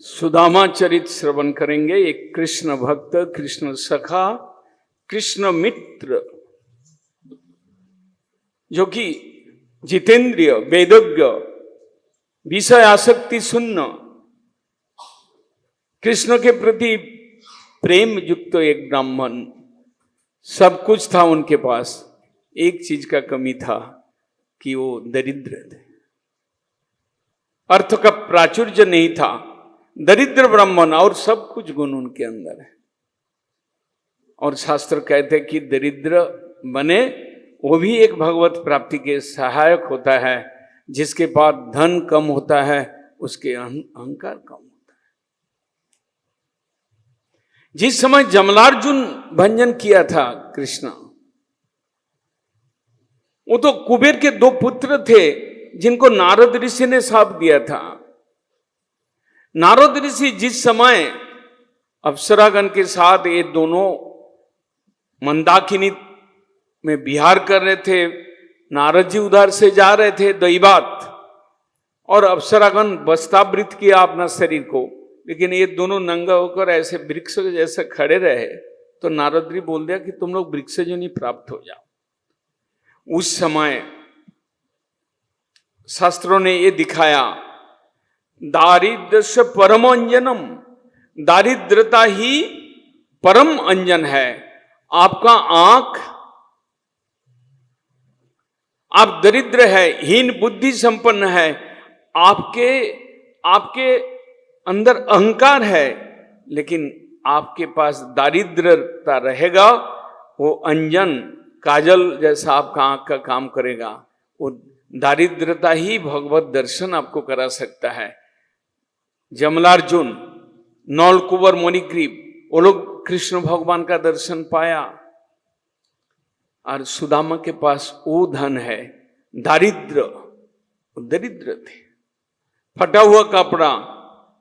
सुदामा चरित श्रवण करेंगे। एक कृष्ण भक्त, कृष्ण सखा, कृष्ण मित्र, जो कि जितेंद्रिय, वेदज्ञ, विषय आसक्ति शून्य, कृष्ण के प्रति प्रेम युक्त एक ब्राह्मण। सब कुछ था उनके पास, एक चीज का कमी था कि वो दरिद्र थे। अर्थ का प्राचुर्य नहीं था, दरिद्र ब्राह्मण, और सब कुछ गुण उनके अंदर है। और शास्त्र कहते हैं कि दरिद्र बने वो भी एक भगवत प्राप्ति के सहायक होता है। जिसके पास धन कम होता है उसके अहंकार कम होता है। जिस समय जमलार्जुन भंजन किया था कृष्ण, वो तो कुबेर के दो पुत्र थे जिनको नारद ऋषि ने शाप दिया था। नारद ऋषि जिस समय अप्सरागण के साथ ये दोनों मंदाकिनी में विहार कर रहे थे, नारद जी उधर से जा रहे थे दैवात, और अप्सरागण बस्तावृत किया अपना शरीर को, लेकिन ये दोनों नंगा होकर ऐसे वृक्ष जैसे खड़े रहे। तो नारद जी बोल दिया कि तुम लोग वृक्ष जो नहीं प्राप्त हो जाओ। उस समय शास्त्रों ने ये दिखाया, दारिद्र्य से परम अंजनम, दारिद्रता ही परम अंजन है। आपका आंख, आप दरिद्र है, हीन बुद्धि संपन्न है, आपके अंदर अहंकार है, लेकिन आपके पास दारिद्रता रहेगा, वो अंजन काजल जैसा आपका आंख का काम करेगा। वो दारिद्रता ही भगवत दर्शन आपको करा सकता है। जमलार्जुन, नौलकुबर, मणिग्रीव, वो लोग कृष्ण भगवान का दर्शन पाया। और सुदामा के पास वो धन है, दारिद्र, दरिद्र थे। फटा हुआ कपड़ा,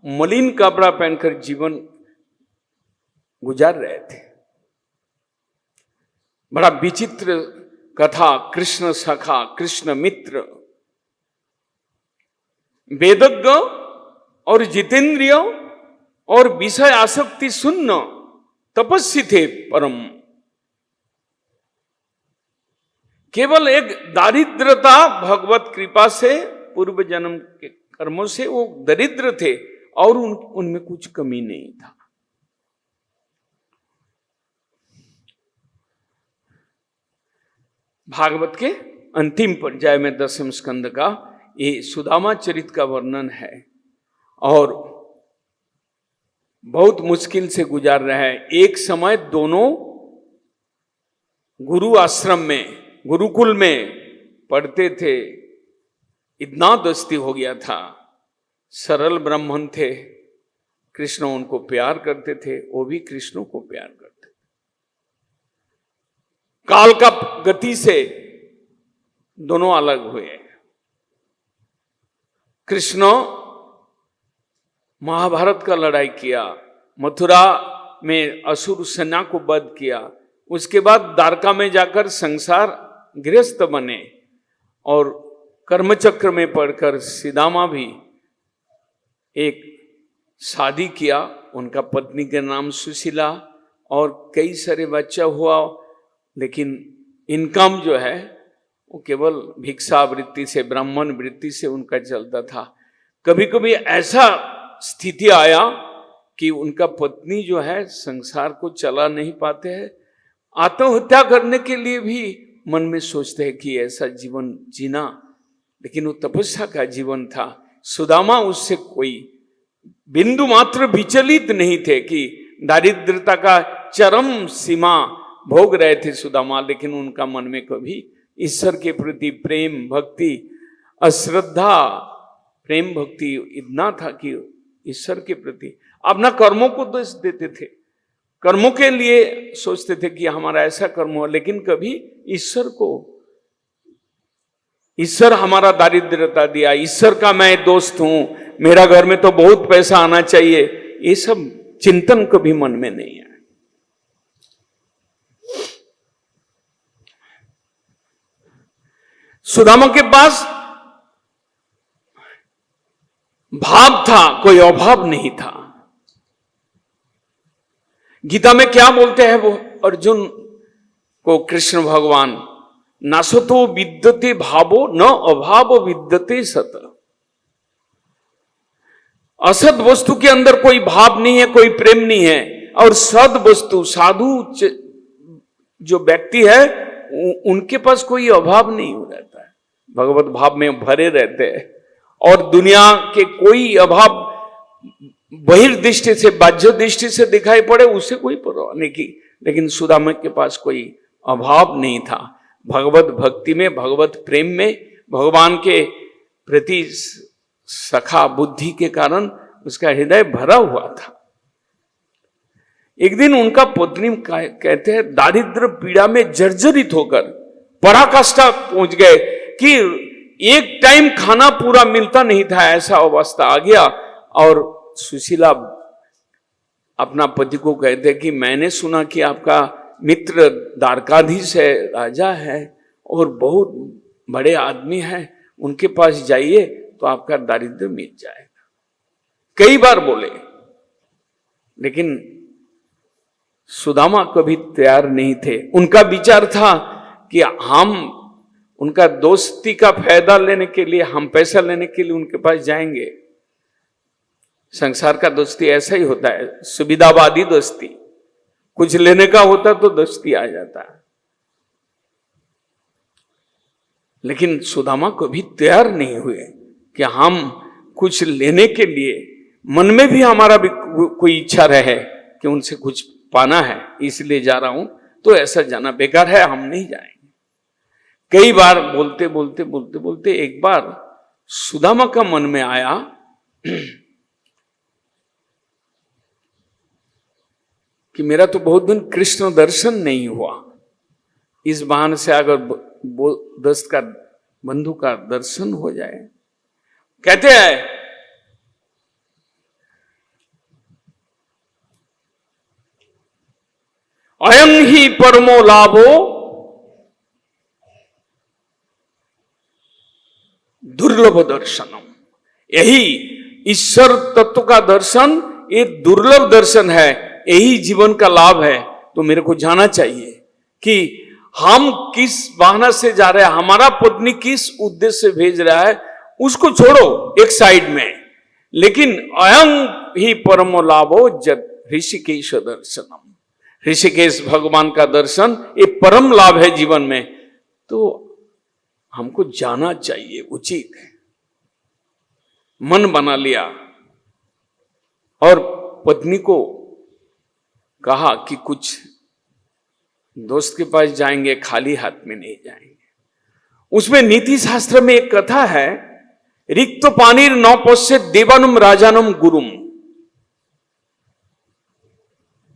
मलिन कपड़ा पहनकर जीवन गुजार रहे थे। बड़ा विचित्र कथा, कृष्ण सखा, कृष्ण मित्र, वेदज्ञ और जितेंद्रिय और विषय आसक्ति शून्य तपस्वी थे परम। केवल एक दारिद्रता भगवत कृपा से, पूर्व जन्म के कर्मों से वो दरिद्र थे, और उनमें कुछ कमी नहीं था। भागवत के अंतिम पर्याय में 10वें स्कंद का ये सुदामा चरित का वर्णन है, और बहुत मुश्किल से गुजार रहे हैं। एक समय दोनों गुरु आश्रम में, गुरुकुल में पढ़ते थे। इतना दोस्ती हो गया था, सरल ब्राह्मण थे, कृष्ण उनको प्यार करते थे, वो भी कृष्ण को प्यार करते थे। काल का गति से दोनों अलग हुए। कृष्ण महाभारत का लड़ाई किया, मथुरा में असुर सेना को वध किया, उसके बाद द्वारका में जाकर संसार गृहस्थ बने, और कर्मचक्र में पढ़कर सुदामा भी एक शादी किया, उनका पत्नी के नाम सुशीला, और कई सारे बच्चा हुआ, लेकिन इनकम जो है वो केवल भिक्षा वृत्ति से, ब्राह्मण वृत्ति से उनका चलता था। कभी कभी ऐसा स्थिति आया कि उनका पत्नी जो है संसार को चला नहीं पाते हैं, आत्महत्या करने के लिए भी मन में सोचते हैं कि ऐसा जीवन जीना, लेकिन वो तपस्या का जीवन था। सुदामा उससे कोई बिंदु मात्र विचलित नहीं थे कि दारिद्रता का चरम सीमा भोग रहे थे सुदामा, लेकिन उनका मन में कभी ईश्वर के प्रति प्रेम भक्ति, अश्रद्धा प्रेम भक्ति इतना था कि ईश्वर के प्रति अपना कर्मों को दोष देते थे, कर्मों के लिए सोचते थे कि हमारा ऐसा कर्म हो, लेकिन कभी ईश्वर को, ईश्वर हमारा दारिद्रता दिया, ईश्वर का मैं दोस्त हूं, मेरा घर में तो बहुत पैसा आना चाहिए, ये सब चिंतन कभी मन में नहीं है। सुदामा के पास भाव था, कोई अभाव नहीं था। गीता में क्या बोलते हैं वो अर्जुन को कृष्ण भगवान, नासतो विद्यते भावो न अभाव विद्यते सत। असत वस्तु के अंदर कोई भाव नहीं है, कोई प्रेम नहीं है, और सद वस्तु साधु जो व्यक्ति है उनके पास कोई अभाव नहीं हो रहता है, भगवत भाव में भरे रहते हैं। और दुनिया के कोई अभाव बहिर्दृष्टि से, बाह्य दृष्टि से दिखाई पड़े उससे कोई परवाह नहीं की, लेकिन सुदामा के पास कोई अभाव नहीं था। भगवत भक्ति में, भगवत प्रेम में, भगवान के प्रति सखा बुद्धि के कारण उसका हृदय भरा हुआ था। एक दिन उनका पत्नी कहते हैं दारिद्र पीड़ा में जर्जरित होकर पराकाष्ठा पहुंच गए कि एक टाइम खाना पूरा मिलता नहीं था, ऐसा अवस्था आ गया। और सुशीला अपना पति को कहते कि मैंने सुना कि आपका मित्र द्वारकाधीश है, राजा है और बहुत बड़े आदमी है, उनके पास जाइए तो आपका दारिद्र्य मिट जाएगा। कई बार बोले, लेकिन सुदामा कभी तैयार नहीं थे। उनका विचार था कि हम उनका दोस्ती का फायदा लेने के लिए, हम पैसा लेने के लिए उनके पास जाएंगे। संसार का दोस्ती ऐसा ही होता है, सुविधावादी दोस्ती। कुछ लेने का होता तो दोस्ती आ जाता है, लेकिन सुदामा कभी तैयार नहीं हुए कि हम कुछ लेने के लिए, मन में भी हमारा भी कोई इच्छा रहे कि उनसे कुछ पाना है इसलिए जा रहा हूं, तो ऐसा जाना बेकार है, हम नहीं जाएंगे। कई बार बोलते बोलते बोलते बोलते एक बार सुदामा का मन में आया कि मेरा तो बहुत दिन कृष्ण दर्शन नहीं हुआ, इस बहाने से अगर दोस्त का, बंधु का दर्शन हो जाए। कहते हैं अयं ही परमो लाभो दुर्लभ दर्शनम। यही ईश्वर तत्व का दर्शन, ये दुर्लभ दर्शन है, यही जीवन का लाभ है। तो मेरे को जाना चाहिए कि हम किस बहाना से जा रहे हैं, हमारा पत्नी किस उद्देश्य से भेज रहा है, उसको छोड़ो एक साइड में, लेकिन अयं ही परमो लाभो जब ऋषिकेश दर्शनम। ऋषिकेश भगवान का दर्शन ये परम लाभ है जीवन में, तो हमको जाना चाहिए, उचित है। मन बना लिया और पत्नी को कहा कि कुछ दोस्त के पास जाएंगे, खाली हाथ में नहीं जाएंगे। उसमें नीति शास्त्र में एक कथा है, रिक्त पानीर न पश्येत देवानुम राजानुम गुरुम।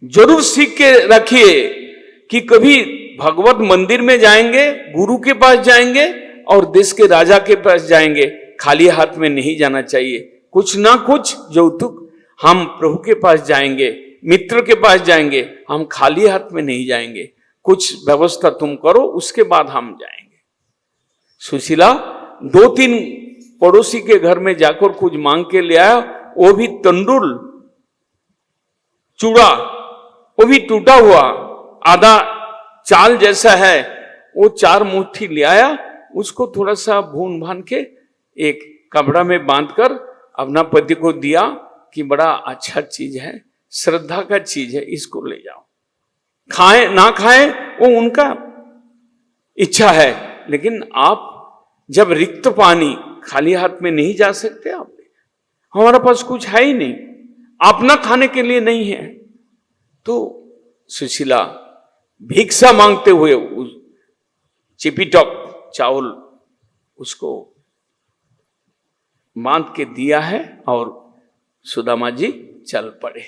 जरूर सीख के रखिए कि कभी भगवत मंदिर में जाएंगे, गुरु के पास जाएंगे और देश के राजा के पास जाएंगे, खाली हाथ में नहीं जाना चाहिए। कुछ ना कुछ यौतुक, हम प्रभु के पास जाएंगे, मित्र के पास जाएंगे, हम खाली हाथ में नहीं जाएंगे। कुछ व्यवस्था तुम करो, उसके बाद हम जाएंगे। सुशीला 2-3 पड़ोसी के घर में जाकर कुछ मांग के ले आया, वो भी तंडुल चूड़ा, वो भी टूटा हुआ, आधा चाल जैसा है, वो 4 मुट्ठी ले आया। उसको थोड़ा सा भून भान के एक कपड़ा में बांधकर अपना पति को दिया कि बड़ा अच्छा चीज है, श्रद्धा का चीज है, इसको ले जाओ। खाएं ना खाएं वो उनका इच्छा है, लेकिन आप जब रिक्त पानी, खाली हाथ में नहीं जा सकते। आप, हमारा पास कुछ है ही नहीं, अपना खाने के लिए नहीं है। तो सुशीला भिक्षा मांगते हुए उस चिपीटॉप चावल उसको बांध के दिया है और सुदामा जी चल पड़े।